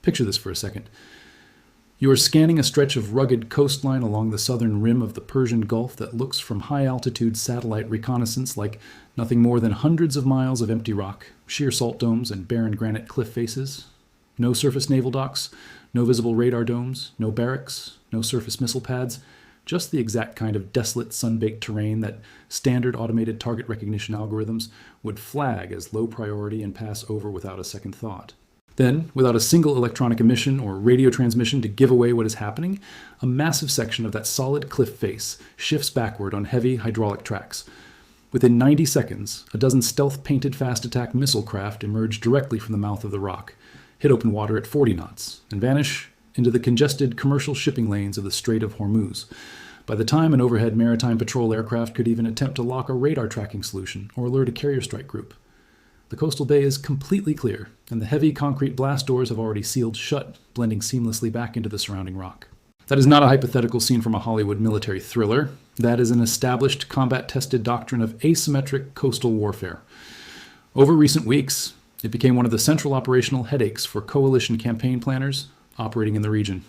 Picture this for a second. You are scanning a stretch of rugged coastline along the southern rim of the Persian Gulf that looks from high-altitude satellite reconnaissance like nothing more than hundreds of miles of empty rock, sheer salt domes, and barren granite cliff faces. No surface naval docks, no visible radar domes, no barracks, no surface missile pads, just the exact kind of desolate, sun-baked terrain that standard automated target recognition algorithms would flag as low priority and pass over without a second thought. Then, without a single electronic emission or radio transmission to give away what is happening, a massive section of that solid cliff face shifts backward on heavy hydraulic tracks. Within 90 seconds, a dozen stealth-painted fast-attack missile craft emerge directly from the mouth of the rock, hit open water at 40 knots, and vanish into the congested commercial shipping lanes of the Strait of Hormuz. By the time an overhead maritime patrol aircraft could even attempt to lock a radar tracking solution or alert a carrier strike group, the coastal bay is completely clear, and the heavy concrete blast doors have already sealed shut, blending seamlessly back into the surrounding rock. That is not a hypothetical scene from a Hollywood military thriller. That is an established, combat-tested doctrine of asymmetric coastal warfare. Over recent weeks, it became one of the central operational headaches for coalition campaign planners operating in the region.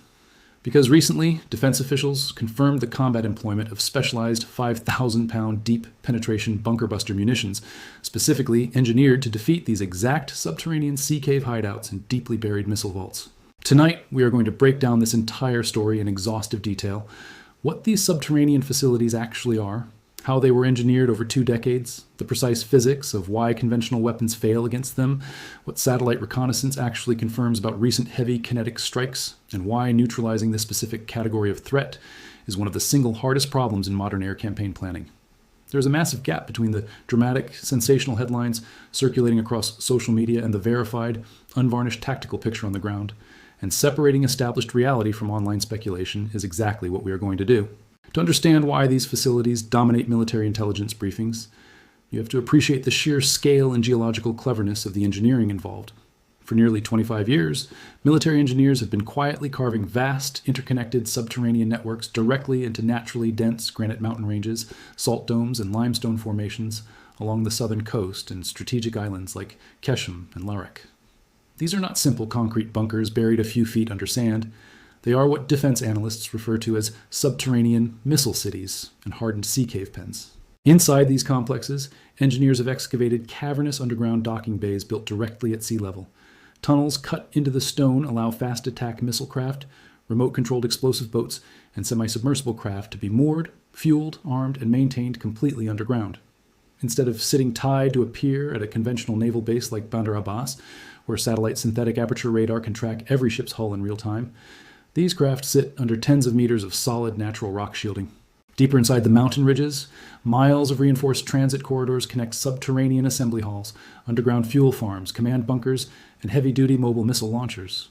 Because recently, defense officials confirmed the combat employment of specialized 5,000-pound deep penetration bunker buster munitions, specifically engineered to defeat these exact subterranean sea cave hideouts and deeply buried missile vaults. Tonight, we are going to break down this entire story in exhaustive detail, what these subterranean facilities actually are, how they were engineered over 2 decades, the precise physics of why conventional weapons fail against them, what satellite reconnaissance actually confirms about recent heavy kinetic strikes, and why neutralizing this specific category of threat is one of the single hardest problems in modern air campaign planning. There's a massive gap between the dramatic, sensational headlines circulating across social media and the verified, unvarnished tactical picture on the ground, and separating established reality from online speculation is exactly what we are going to do. To understand why these facilities dominate military intelligence briefings, you have to appreciate the sheer scale and geological cleverness of the engineering involved. For nearly 25 years, military engineers have been quietly carving vast, interconnected subterranean networks directly into naturally dense granite mountain ranges, salt domes, and limestone formations along the southern coast and strategic islands like Keshem and Larak. These are not simple concrete bunkers buried a few feet under sand. They are what defense analysts refer to as subterranean missile cities and hardened sea cave pens. Inside these complexes, engineers have excavated cavernous underground docking bays built directly at sea level. Tunnels cut into the stone allow fast-attack missile craft, remote-controlled explosive boats, and semi-submersible craft to be moored, fueled, armed, and maintained completely underground. Instead of sitting tied to a pier at a conventional naval base like Bandar Abbas, where satellite synthetic aperture radar can track every ship's hull in real time, these craft sit under tens of meters of solid natural rock shielding. Deeper inside the mountain ridges, miles of reinforced transit corridors connect subterranean assembly halls, underground fuel farms, command bunkers, and heavy-duty mobile missile launchers.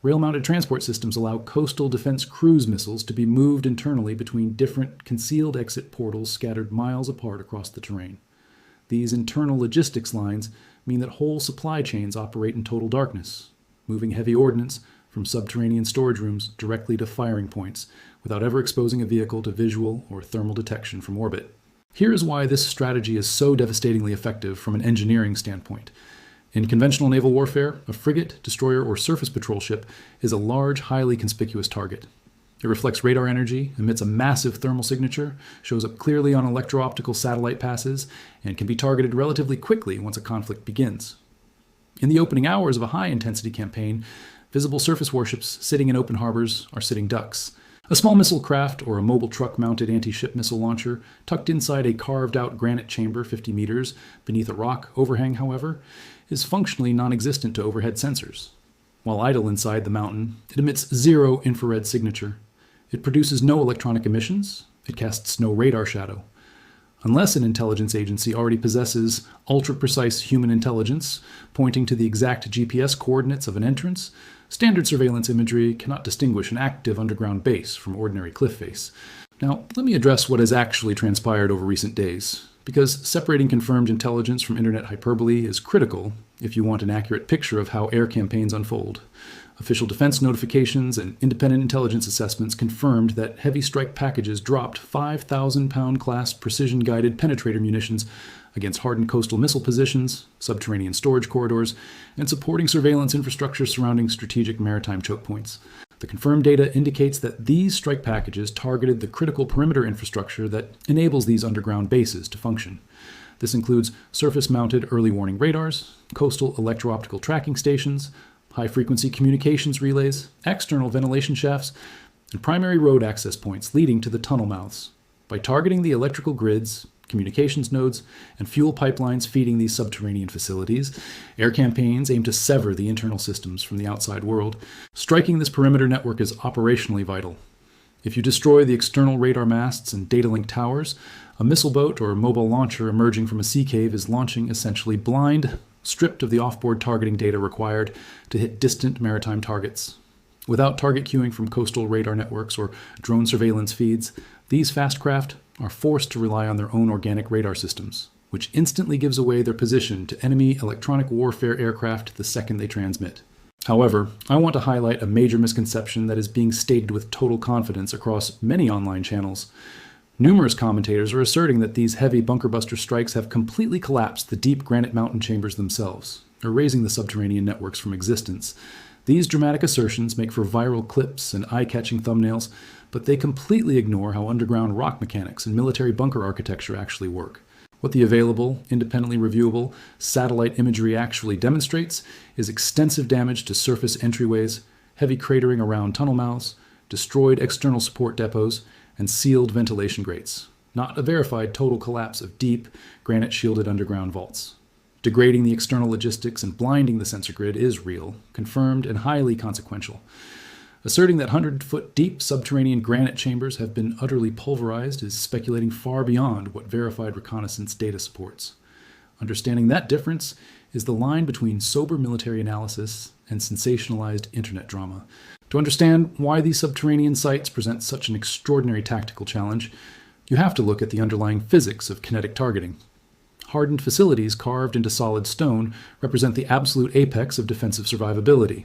Rail-mounted transport systems allow coastal defense cruise missiles to be moved internally between different concealed exit portals scattered miles apart across the terrain. These internal logistics lines mean that whole supply chains operate in total darkness, moving heavy ordnance from subterranean storage rooms directly to firing points, without ever exposing a vehicle to visual or thermal detection from orbit. Here is why this strategy is so devastatingly effective from an engineering standpoint. In conventional naval warfare, a frigate, destroyer, or surface patrol ship is a large, highly conspicuous target. It reflects radar energy, emits a massive thermal signature, shows up clearly on electro-optical satellite passes, and can be targeted relatively quickly once a conflict begins. In the opening hours of a high-intensity campaign, visible surface warships sitting in open harbors are sitting ducks. A small missile craft or a mobile truck-mounted anti-ship missile launcher tucked inside a carved-out granite chamber 50 meters beneath a rock overhang, however, is functionally non-existent to overhead sensors. While idle inside the mountain, it emits zero infrared signature. It produces no electronic emissions. It casts no radar shadow. Unless an intelligence agency already possesses ultra-precise human intelligence, pointing to the exact GPS coordinates of an entrance, standard surveillance imagery cannot distinguish an active underground base from ordinary cliff face. Now, let me address what has actually transpired over recent days, because separating confirmed intelligence from internet hyperbole is critical if you want an accurate picture of how air campaigns unfold. Official defense notifications and independent intelligence assessments confirmed that heavy strike packages dropped 5,000-pound class precision-guided penetrator munitions against hardened coastal missile positions, subterranean storage corridors, and supporting surveillance infrastructure surrounding strategic maritime choke points. The confirmed data indicates that these strike packages targeted the critical perimeter infrastructure that enables these underground bases to function. This includes surface-mounted early warning radars, coastal electro-optical tracking stations, high-frequency communications relays, external ventilation shafts, and primary road access points leading to the tunnel mouths. By targeting the electrical grids, communications nodes, and fuel pipelines feeding these subterranean facilities, air campaigns aim to sever the internal systems from the outside world. Striking this perimeter network is operationally vital. If you destroy the external radar masts and data link towers, a missile boat or mobile launcher emerging from a sea cave is launching essentially blind, stripped of the offboard targeting data required to hit distant maritime targets. Without target queuing from coastal radar networks or drone surveillance feeds, these fast craft are forced to rely on their own organic radar systems, which instantly gives away their position to enemy electronic warfare aircraft the second they transmit. However, I want to highlight a major misconception that is being stated with total confidence across many online channels. Numerous commentators are asserting that these heavy bunker-buster strikes have completely collapsed the deep granite mountain chambers themselves, erasing the subterranean networks from existence. These dramatic assertions make for viral clips and eye-catching thumbnails, but they completely ignore how underground rock mechanics and military bunker architecture actually work. What the available, independently reviewable satellite imagery actually demonstrates is extensive damage to surface entryways, heavy cratering around tunnel mouths, destroyed external support depots, and sealed ventilation grates, not a verified total collapse of deep, granite-shielded underground vaults. Degrading the external logistics and blinding the sensor grid is real, confirmed, and highly consequential. Asserting that 100-foot deep subterranean granite chambers have been utterly pulverized is speculating far beyond what verified reconnaissance data supports. Understanding that difference is the line between sober military analysis and sensationalized internet drama. To understand why these subterranean sites present such an extraordinary tactical challenge, you have to look at the underlying physics of kinetic targeting. Hardened facilities carved into solid stone represent the absolute apex of defensive survivability.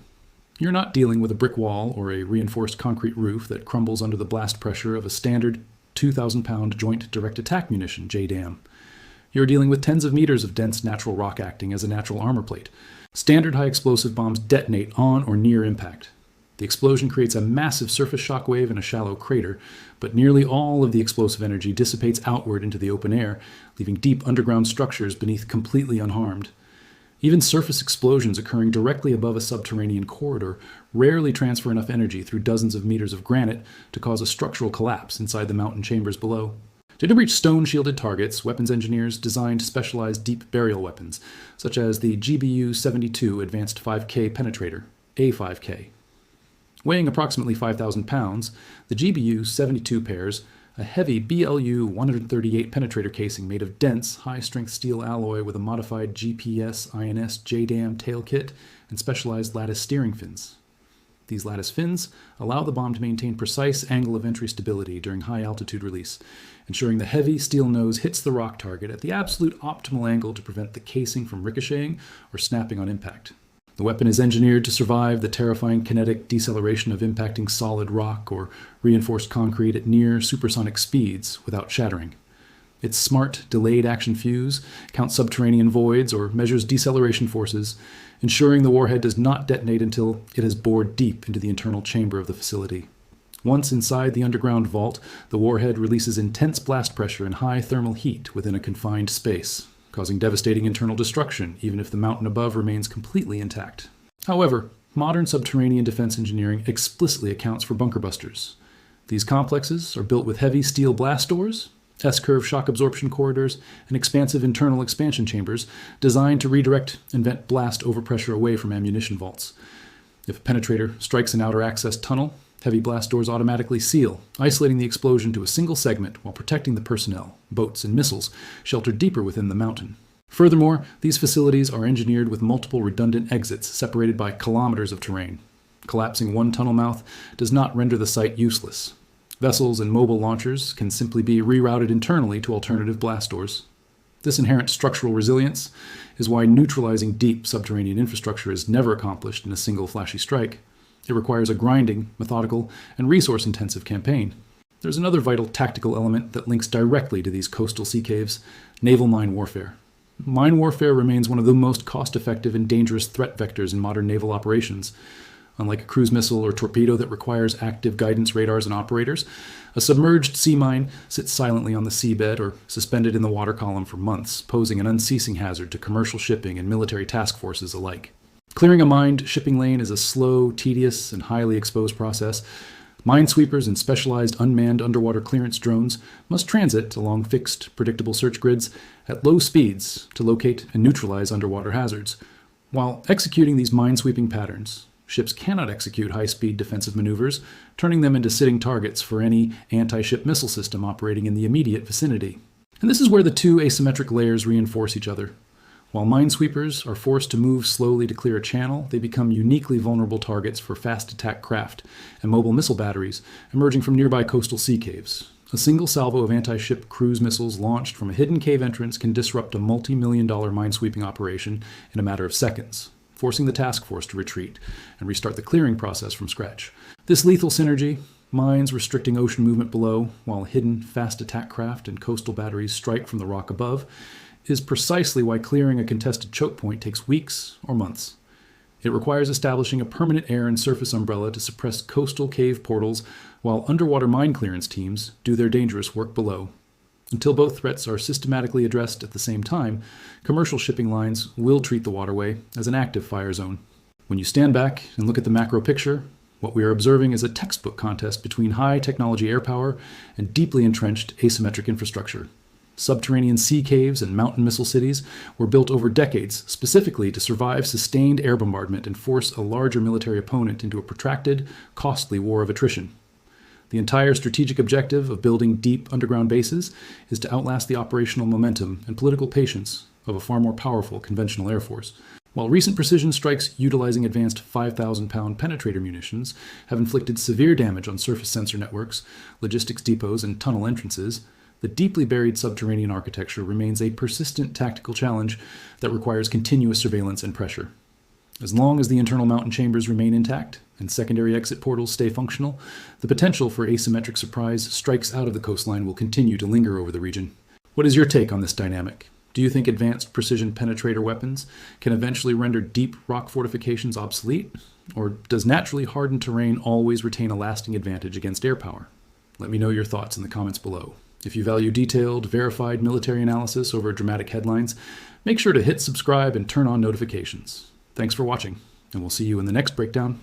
You're not dealing with a brick wall or a reinforced concrete roof that crumbles under the blast pressure of a standard 2,000-pound joint direct attack munition, JDAM. You're dealing with tens of meters of dense natural rock acting as a natural armor plate. Standard high explosive bombs detonate on or near impact. The explosion creates a massive surface shock wave in a shallow crater, but nearly all of the explosive energy dissipates outward into the open air, leaving deep underground structures beneath completely unharmed. Even surface explosions occurring directly above a subterranean corridor rarely transfer enough energy through dozens of meters of granite to cause a structural collapse inside the mountain chambers below. To reach stone-shielded targets, weapons engineers designed specialized deep burial weapons, such as the GBU-72 Advanced 5K Penetrator, A5K. Weighing approximately 5,000 pounds, the GBU-72 pairs a heavy BLU-138 penetrator casing made of dense, high-strength steel alloy with a modified GPS-INS JDAM tail kit and specialized lattice steering fins. These lattice fins allow the bomb to maintain precise angle of entry stability during high-altitude release, ensuring the heavy steel nose hits the rock target at the absolute optimal angle to prevent the casing from ricocheting or snapping on impact. The weapon is engineered to survive the terrifying kinetic deceleration of impacting solid rock or reinforced concrete at near supersonic speeds without shattering. Its smart, delayed action fuse counts subterranean voids or measures deceleration forces, ensuring the warhead does not detonate until it has bored deep into the internal chamber of the facility. Once inside the underground vault, the warhead releases intense blast pressure and high thermal heat within a confined space, causing devastating internal destruction even if the mountain above remains completely intact. However, modern subterranean defense engineering explicitly accounts for bunker busters. These complexes are built with heavy steel blast doors, S-curve shock absorption corridors, and expansive internal expansion chambers designed to redirect and vent blast overpressure away from ammunition vaults. If a penetrator strikes an outer access tunnel, heavy blast doors automatically seal, isolating the explosion to a single segment while protecting the personnel, boats, and missiles sheltered deeper within the mountain. Furthermore, these facilities are engineered with multiple redundant exits separated by kilometers of terrain. Collapsing one tunnel mouth does not render the site useless. Vessels and mobile launchers can simply be rerouted internally to alternative blast doors. This inherent structural resilience is why neutralizing deep subterranean infrastructure is never accomplished in a single flashy strike. It requires a grinding, methodical, and resource-intensive campaign. There's another vital tactical element that links directly to these coastal sea caves: naval mine warfare. Mine warfare remains one of the most cost-effective and dangerous threat vectors in modern naval operations. Unlike a cruise missile or torpedo that requires active guidance radars and operators, a submerged sea mine sits silently on the seabed or suspended in the water column for months, posing an unceasing hazard to commercial shipping and military task forces alike. Clearing a mined shipping lane is a slow, tedious, and highly exposed process. Minesweepers and specialized unmanned underwater clearance drones must transit along fixed, predictable search grids at low speeds to locate and neutralize underwater hazards. While executing these minesweeping patterns, ships cannot execute high-speed defensive maneuvers, turning them into sitting targets for any anti-ship missile system operating in the immediate vicinity. And this is where the two asymmetric layers reinforce each other. While minesweepers are forced to move slowly to clear a channel, they become uniquely vulnerable targets for fast attack craft and mobile missile batteries emerging from nearby coastal sea caves. A single salvo of anti-ship cruise missiles launched from a hidden cave entrance can disrupt a multi-million-dollar minesweeping operation in a matter of seconds, forcing the task force to retreat and restart the clearing process from scratch. This lethal synergy, mines restricting ocean movement below, while hidden fast attack craft and coastal batteries strike from the rock above, is precisely why clearing a contested choke point takes weeks or months. It requires establishing a permanent air and surface umbrella to suppress coastal cave portals, while underwater mine clearance teams do their dangerous work below. Until both threats are systematically addressed at the same time, commercial shipping lines will treat the waterway as an active fire zone. When you stand back and look at the macro picture, what we are observing is a textbook contest between high-technology air power and deeply entrenched asymmetric infrastructure. Subterranean sea caves and mountain missile cities were built over decades specifically to survive sustained air bombardment and force a larger military opponent into a protracted, costly war of attrition. The entire strategic objective of building deep underground bases is to outlast the operational momentum and political patience of a far more powerful conventional air force. While recent precision strikes utilizing advanced 5,000-pound penetrator munitions have inflicted severe damage on surface sensor networks, logistics depots, and tunnel entrances, the deeply buried subterranean architecture remains a persistent tactical challenge that requires continuous surveillance and pressure. As long as the internal mountain chambers remain intact and secondary exit portals stay functional, the potential for asymmetric surprise strikes out of the coastline will continue to linger over the region. What is your take on this dynamic? Do you think advanced precision penetrator weapons can eventually render deep rock fortifications obsolete? Or does naturally hardened terrain always retain a lasting advantage against air power? Let me know your thoughts in the comments below. If you value detailed, verified military analysis over dramatic headlines, make sure to hit subscribe and turn on notifications. Thanks for watching, and we'll see you in the next breakdown.